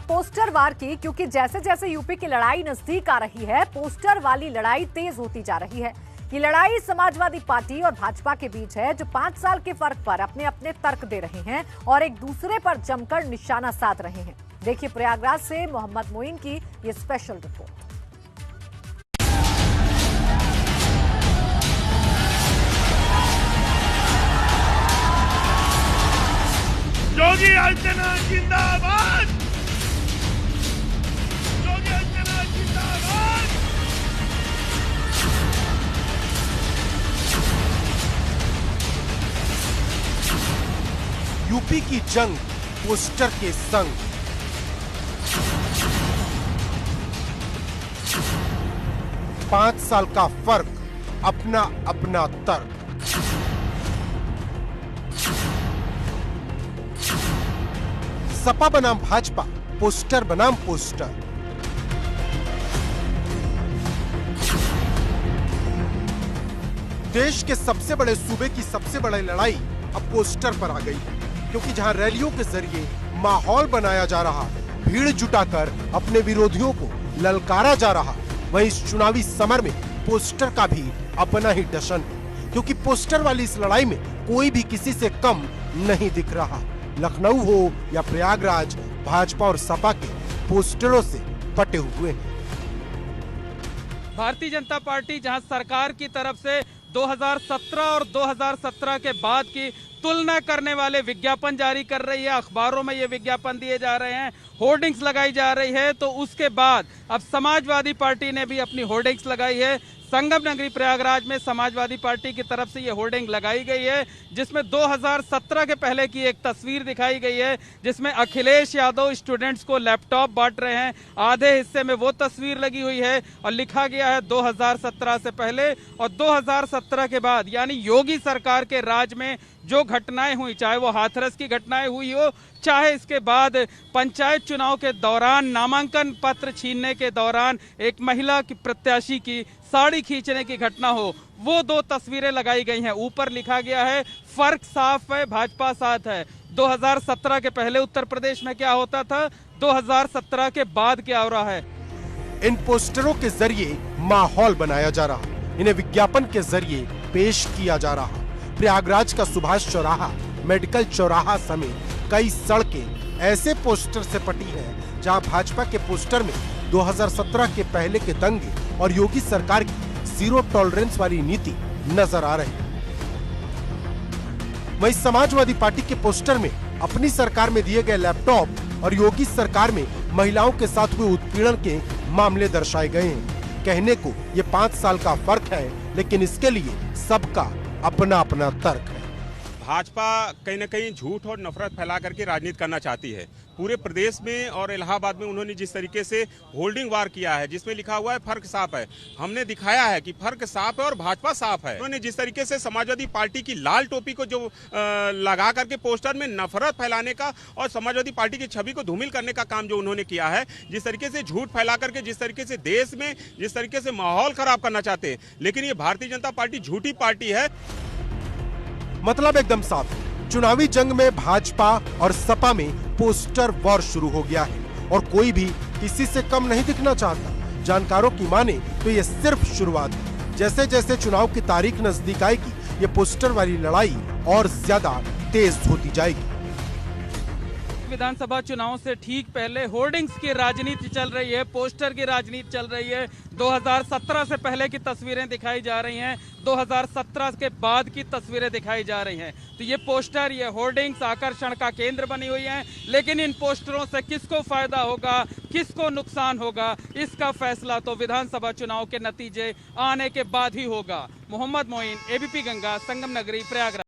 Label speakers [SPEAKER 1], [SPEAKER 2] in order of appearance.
[SPEAKER 1] Poster वार की, क्योंकि जैसे जैसे यूपी की लड़ाई नजदीक आ रही है, पोस्टर वाली लड़ाई तेज होती जा रही है। ये लड़ाई समाजवादी पार्टी और भाजपा के बीच है, जो 5 साल के फर्क पर अपने अपने तर्क दे रहे हैं और एक दूसरे पर जमकर निशाना साध रहे हैं। देखिए प्रयागराज से मोहम्मद मोइन की ये स्पेशल रिपोर्ट।
[SPEAKER 2] योगी आदित्यनाथ जिंदाबाद! योगी आदित्यनाथ जिंदाबाद!
[SPEAKER 3] यूपी की जंग पोस्टर के संग। पांच साल का फर्क, अपना अपना तर्क। सपा बनाम भाजपा, पोस्टर बनाम पोस्टर। देश के सबसे बड़े सूबे की सबसे बड़ी लड़ाई अब पोस्टर पर आ गई है, क्योंकि जहां रैलियों के जरिए माहौल बनाया जा रहा, भीड़ जुटाकर अपने विरोधियों को ललकारा जा रहा, वहीं इस चुनावी समर में पोस्टर का भी अपना ही डशन है, क्योंकि पोस्टर वाली इस लड़ाई में कोई भी किसी से कम नहीं दिख रहा। लखनऊ हो या प्रयागराज, भाजपा और सपा के पोस्टरों से पटे हुए हैं।
[SPEAKER 4] भारतीय जनता पार्टी जहां सरकार की तरफ से 2017 और 2017 के बाद की तुलना करने वाले विज्ञापन जारी कर रही है, अखबारों में ये विज्ञापन दिए जा रहे हैं, होर्डिंग्स लगाई जा रही है, तो उसके बाद अब समाजवादी पार्टी ने भी अपनी होर्डिंग्स लगाई है। संगम नगरी प्रयागराज में समाजवादी पार्टी की तरफ से ये होर्डिंग लगाई गई है, जिसमें 2017 के पहले की एक तस्वीर दिखाई गई है, जिसमें अखिलेश यादव स्टूडेंट्स को लैपटॉप बांट रहे हैं। आधे हिस्से में वो तस्वीर लगी हुई है और लिखा गया है 2017 से पहले और 2017 के बाद, यानी योगी सरकार के राज में जो घटनाएं हुई, चाहे वो हाथरस की घटनाएं हुई हो, चाहे इसके बाद पंचायत चुनाव के दौरान नामांकन पत्र छीनने के दौरान एक महिला की प्रत्याशी की साड़ी खींचने की घटना हो, वो दो तस्वीरें लगाई गई हैं। ऊपर लिखा गया है फर्क साफ है, भाजपा साथ है। 2017 के पहले उत्तर प्रदेश में क्या होता था, 2017 के बाद क्या हो रहा है।
[SPEAKER 3] इन पोस्टरों के जरिए माहौल बनाया जा रहा, इन्हें विज्ञापन के जरिए पेश किया जा रहा। प्रयागराज का सुभाष चौराहा, मेडिकल चौराहा समेत कई सड़कें ऐसे पोस्टर से पटी हैं, जहां भाजपा के पोस्टर में 2017 के पहले के दंगे और योगी सरकार की जीरो टॉलरेंस वाली नीति नजर आ रही है। वहीं समाजवादी पार्टी के पोस्टर में अपनी सरकार में दिए गए लैपटॉप और योगी सरकार में महिलाओं के साथ हुए उत्पीड़न के मामले दर्शाए गए हैं। कहने को ये 5 साल का फर्क है, लेकिन इसके लिए सबका अपना अपना तर्क है।
[SPEAKER 5] भाजपा कहीं न कहीं झूठ और नफरत फैला करके राजनीति करना चाहती है। पूरे प्रदेश में और इलाहाबाद में उन्होंने जिस तरीके से होल्डिंग वार किया है, जिसमें लिखा हुआ है फर्क साफ है, हमने दिखाया है कि फर्क साफ है और भाजपा साफ है। उन्होंने जिस तरीके से समाजवादी पार्टी की लाल टोपी को जो लगा करके पोस्टर में नफरत फैलाने का और समाजवादी पार्टी की छवि को धूमिल करने का काम जो उन्होंने किया है, जिस तरीके से झूठ फैला करके, जिस तरीके से देश में जिस तरीके से माहौल खराब करना चाहते हैं, लेकिन ये भारतीय जनता पार्टी झूठी पार्टी है।
[SPEAKER 3] मतलब एकदम साफ, चुनावी जंग में भाजपा और सपा में पोस्टर वॉर शुरू हो गया है और कोई भी किसी से कम नहीं दिखना चाहता। जानकारों की माने तो ये सिर्फ शुरुआत है। जैसे जैसे चुनाव की तारीख नजदीक आएगी, ये पोस्टर वाली लड़ाई और ज्यादा तेज होती जाएगी।
[SPEAKER 4] विधानसभा चुनाव से ठीक पहले होर्डिंग्स की राजनीति चल रही है, पोस्टर की राजनीति चल रही है। 2017 से पहले की तस्वीरें दिखाई जा रही हैं, 2017 के बाद की तस्वीरें दिखाई जा रही हैं। तो ये पोस्टर, ये होर्डिंग्स आकर्षण का केंद्र बनी हुई हैं, लेकिन इन पोस्टरों से किसको फायदा होगा, किसको नुकसान होगा, इसका फैसला तो विधानसभा चुनाव के नतीजे आने के बाद ही होगा। मोहम्मद मोइन, एबीपी गंगा, संगम नगरी, प्रयागराज।